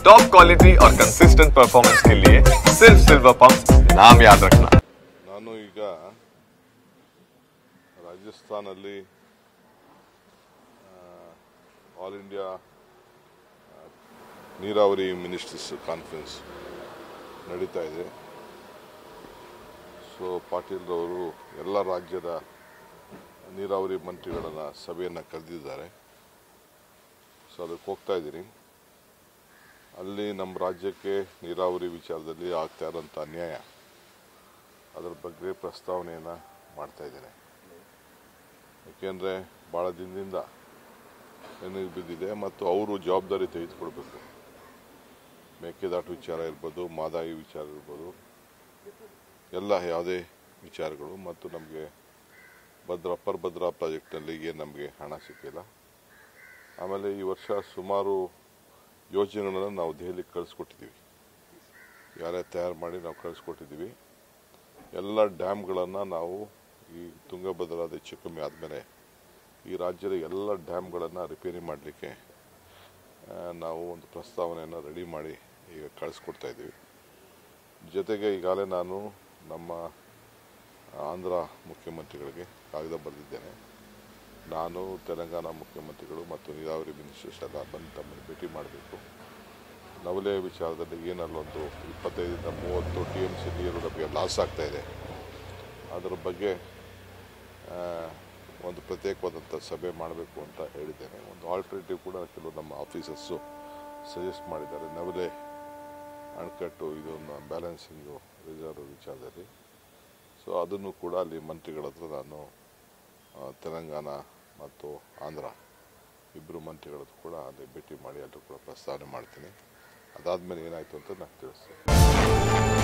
Top quality और consistent performance के लिए सिर्फ सिल्वर पंप नाम याद रखना। ನಾನು ಈಗ ರಾಜಸ್ಥಾನಲ್ಲಿ ಆಲ್ ಇಂಡಿಯಾ ನೀರಾವರಿ ಮಿನಿಸ್ಟರ್ಸ್ ಕಾನ್ಫರೆನ್ಸ್ ನಡೀತಾ ಇದೆ. ಸೊ ಪಾಟೀಲ್ ಅವರು ಎಲ್ಲ ರಾಜ್ಯದ ನೀರಾವರಿ ಮಂತ್ರಿಗಳನ್ನ ಸಭೆಯನ್ನು ಕರೆದಿದ್ದಾರೆ. ಸೊ ಅದಕ್ಕೆ ಹೋಗ್ತಾ ಇದ್ದೀನಿ. ಅಲ್ಲಿ ನಮ್ಮ ರಾಜ್ಯಕ್ಕೆ ನೀರಾವರಿ ವಿಚಾರದಲ್ಲಿ ಆಗ್ತಾ ಇರೋಂಥ ಅನ್ಯಾಯ ಅದರ ಬಗ್ಗೆ ಪ್ರಸ್ತಾವನೆಯನ್ನು ಮಾಡ್ತಾ ಇದ್ದೇನೆ. ಏಕೆಂದರೆ ಭಾಳ ದಿನದಿಂದ ನೆನಪು ಬಿದ್ದಿದೆ ಮತ್ತು ಅವರು ಜವಾಬ್ದಾರಿ ತೆಗೆದುಕೊಳ್ಬೇಕು. ಮೇಕೆದಾಟು ವಿಚಾರ ಇರ್ಬೋದು, ಮಾದಾಯಿ ವಿಚಾರ ಇರ್ಬೋದು, ಎಲ್ಲ ಯಾವುದೇ ವಿಚಾರಗಳು ಮತ್ತು ನಮಗೆ ಅಪ್ಪರ್ ಭದ್ರಾ ಪ್ರಾಜೆಕ್ಟ್ನಲ್ಲಿ ಏನು ನಮಗೆ ಹಣ ಸಿಕ್ಕಿಲ್ಲ. ಆಮೇಲೆ ಈ ವರ್ಷ ಸುಮಾರು ಯೋಜನೆಗಳನ್ನು ನಾವು ದೆಹಲಿಗೆ ಕಳಿಸ್ಕೊಟ್ಟಿದ್ದೀವಿ. ಯಾರೇ ತಯಾರು ಮಾಡಿ ನಾವು ಕಳಿಸ್ಕೊಟ್ಟಿದ್ದೀವಿ. ಎಲ್ಲ ಡ್ಯಾಮ್ಗಳನ್ನು ನಾವು ಈ ತುಂಗಭದ್ರಾದ ಹೆಚ್ಚು ಕಮ್ಮಿ ಆದಮೇಲೆ ಈ ರಾಜ್ಯದ ಎಲ್ಲ ಡ್ಯಾಮ್ಗಳನ್ನು ರಿಪೇರಿ ಮಾಡಲಿಕ್ಕೆ ನಾವು ಒಂದು ಪ್ರಸ್ತಾವನೆಯನ್ನು ರೆಡಿ ಮಾಡಿ ಈಗ ಕಳಿಸ್ಕೊಡ್ತಾ ಇದ್ದೀವಿ. ಜೊತೆಗೆ ಈಗಾಗಲೇ ನಾನು ನಮ್ಮ ಆಂಧ್ರ ಮುಖ್ಯಮಂತ್ರಿಗಳಿಗೆ ಕಾಗದ ಬರೆದಿದ್ದೇನೆ. ನಾನು ತೆಲಂಗಾಣ ಮುಖ್ಯಮಂತ್ರಿಗಳು ಮತ್ತು ನೀರಾವರಿ ಮಿನಿಸ್ಟರ್ಸ್ ಎಲ್ಲ ಬಂದು ತಮ್ಮನ್ನು ಭೇಟಿ ಮಾಡಬೇಕು. ನವಲೆ ವಿಚಾರದಲ್ಲಿ ಏನಲ್ಲೊಂದು 25ರಿಂದ 30 TMC ನೀರು ನಮಗೆ ಲಾಸ್ ಆಗ್ತಾಯಿದೆ. ಅದರ ಬಗ್ಗೆ ಒಂದು ಪ್ರತ್ಯೇಕವಾದಂಥ ಸಭೆ ಮಾಡಬೇಕು ಅಂತ ಹೇಳಿದ್ದೇನೆ. ಒಂದು ಆಲ್ಟರ್ನೇಟಿವ್ ಕೂಡ ಕೆಲವು ನಮ್ಮ ಆಫೀಸರ್ಸು ಸಜೆಸ್ಟ್ ಮಾಡಿದ್ದಾರೆ. ನವಲೆ ಅಣೆಕಟ್ಟು ಇದೊಂದು ಬ್ಯಾಲೆನ್ಸಿಂಗು ರಿಸರ್ವ್ ವಿಚಾರದಲ್ಲಿ. ಸೊ ಅದನ್ನು ಕೂಡ ಅಲ್ಲಿ ಮಂತ್ರಿಗಳ ಹತ್ರ ನಾನು ತೆಲಂಗಾಣ ಮತ್ತು ಆಂಧ್ರ ಇಬ್ಬರು ಮಂತ್ರಿಗಳದ್ದು ಕೂಡ ಅಲ್ಲಿ ಭೇಟಿ ಮಾಡಿ ಅಲ್ಲೂ ಕೂಡ ಪ್ರಸ್ತಾವನೆ ಮಾಡ್ತೀನಿ. ಅದಾದಮೇಲೆ ಏನಾಯಿತು ಅಂತ ನಾನು ತಿಳಿಸ್ತೀನಿ.